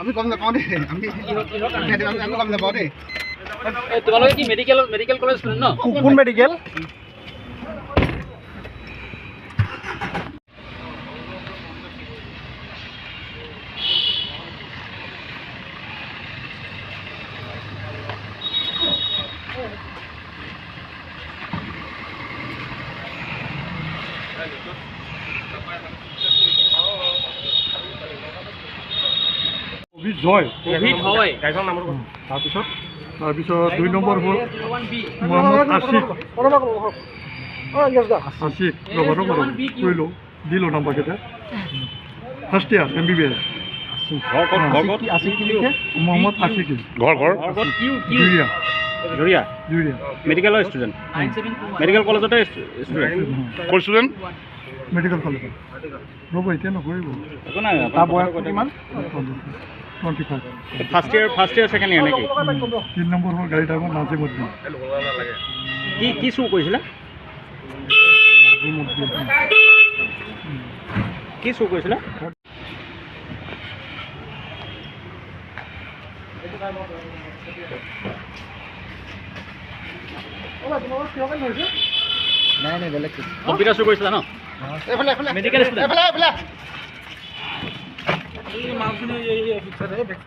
আমি গম নাপাওঁ দেই আমি গম নাপাওঁ দেই তোমালোকে কি মেডিকেল কলেজ ষ্টুডেণ্ট ন কোন মেডিকেল কোভিড হয় তাৰপিছত 2 নম্বৰ হ'ল মোহাম্মদ আশিক কৰিলোঁ দিলোঁ নাম্বাৰকেইটা ফাৰ্ষ্ট ইয়াৰ MBBS মোহাম্মদ আশিক জুৰিয়া মেডিকেলৰ ষ্টুডেণ্ট মেডিকেল কলেজতে ষ্টুডেণ্ট মেডিকেল কলেজ ৰ'ব এতিয়া নকৰিব একো নাই তাৰ বয়স কিমান 25 ফাৰ্ষ্ট ইয়াৰ ছেকেণ্ড ইয়াৰ নেকি 3 নম্বৰ হ'ল গাড়ী ড্ৰাইভাৰ নাজিমুদ্দিন কি চুৰ কৰিছিলা কি চুৰ কৰিছিলা নাই বেলেগ কম্পিউটাৰ চুৰ কৰিছিলা ন মেডিকেল ষ্টুডেণ্ট